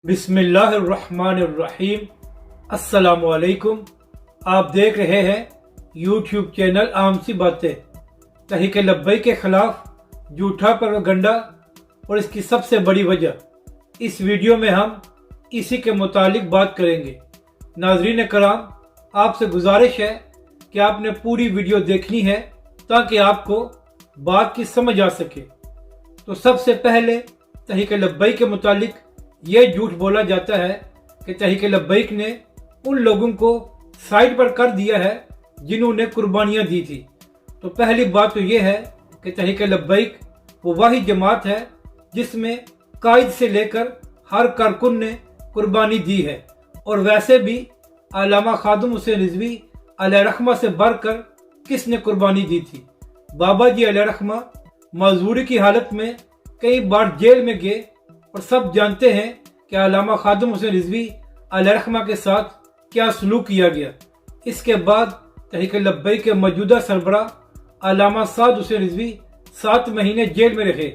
बिस्मिल्लाहिर्रहमानिर्रहीम। अस्सलामुअलैकुम। आप देख रहे हैं यूट्यूब चैनल आम सी बातें। तहरीक लब्बैक के खिलाफ झूठा प्रोपेगेंडा और इसकी सबसे बड़ी वजह, इस वीडियो में हम इसी के मुतालिक बात करेंगे। नाज़रीन कराम, आपसे गुजारिश है कि आपने पूरी वीडियो देखनी है ताकि आपको बात की समझ आ सके। तो सबसे पहले तहरीक लब्बैक के मुतालिक ये झूठ बोला जाता है कि तहरीक लब्बैक ने उन लोगों को साइड पर कर दिया है जिन्होंने कुर्बानियां दी थी। तो पहली बात तो ये है कि तहरीक लब्बैक वो वही जमात है जिसमें कायद से लेकर हर कारकुन ने कुर्बानी दी है। और वैसे भी अल्लामा खादिम हुसैन रिजवी अलैहिर्रहमा से बढ़कर किसने कुर्बानी दी थी? बाबा जी अलैहिर्रहमा मजबूरी की हालत में कई बार जेल में गए और सब जानते हैं कि अल्लामा खादिम हुसैन रिजवी अलैहिर्रहमा के साथ क्या सलूक किया गया। इसके बाद तहरीक लब्बैक के मौजूदा सरबराह अल्लामा साद हुसैन रिजवी 7 महीने जेल में रहे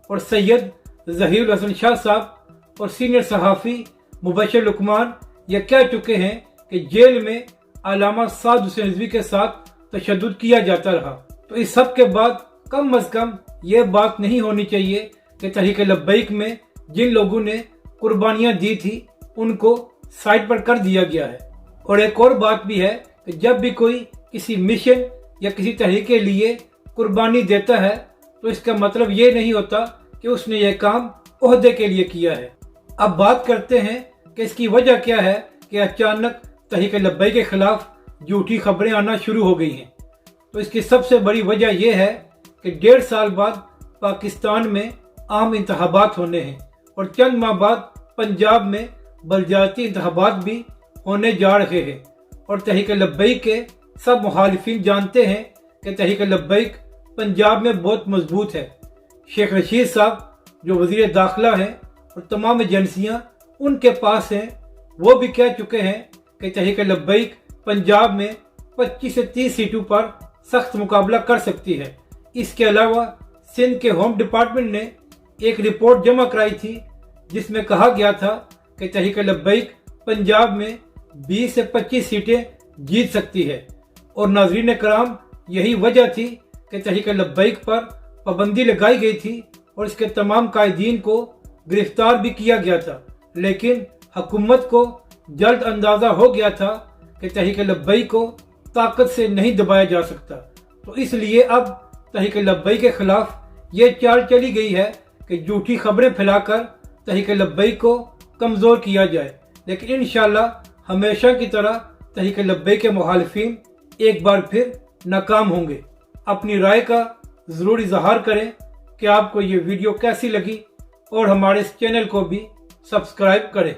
और सैयद ज़हीरुल हसन शाह साहब और सीनियर सहाफ़ी मुबशर लुकमान ये कह चुके हैं कि जेल में अल्लामा साद हुसैन रिजवी के साथ तशद्दुद किया जाता रहा। तो इस सब के बाद कम अज कम ये बात नहीं होनी चाहिए कि तहरीक लब्बैक में जिन लोगों ने कुर्बानियां दी थी उनको साइड पर कर दिया गया है। और एक और बात भी है कि जब भी कोई किसी मिशन या किसी तहरीक के लिए कुर्बानी देता है तो इसका मतलब ये नहीं होता कि उसने ये काम ओहदे के लिए किया है। अब बात करते हैं कि इसकी वजह क्या है कि अचानक तहरीक लब्बैक के खिलाफ झूठी खबरें आना शुरू हो गई हैं। तो इसकी सबसे बड़ी वजह यह है कि 1.5 साल बाद पाकिस्तान में आम इंतखाबात होने हैं और चंद माह बाद पंजाब में बलदियाती इंतखाबात भी होने जा रहे हैं। और तहरीक लब्बैक के सब मुखालिफिन जानते हैं कि तहरीक लब्बैक पंजाब में बहुत मजबूत है। शेख रशीद साहब जो वजीर दाखिला हैं और तमाम एजेंसियां उनके पास हैं, वो भी कह चुके हैं कि तहरीक लब्बैक पंजाब में 25 से 30 सीटों पर सख्त मुकाबला कर सकती है। इसके अलावा सिंध के होम डिपार्टमेंट ने एक रिपोर्ट जमा कराई थी जिसमें कहा गया था कि तहरीक लब्बैक पंजाब में 20 से 25 सीटें जीत सकती है। और नाज़रीन कराम, यही वजह थी कि तहरीक लब्बैक पर पाबंदी लगाई गई थी और इसके तमाम कायदीन को गिरफ्तार भी किया गया था। लेकिन हुकूमत को जल्द अंदाजा हो गया था कि तहरीक लब्बैक को ताकत से नहीं दबाया जा सकता। तो इसलिए अब तहरीक लब्बैक के खिलाफ ये चाल चली गई है कि झूठी खबरें फैलाकर तहरीक लब्बैक को कमज़ोर किया जाए। लेकिन इंशाअल्लाह हमेशा की तरह तहरीक लब्बैक के मुखालिफिन एक बार फिर नाकाम होंगे। अपनी राय का ज़रूर इजहार करें कि आपको ये वीडियो कैसी लगी और हमारे इस चैनल को भी सब्सक्राइब करें।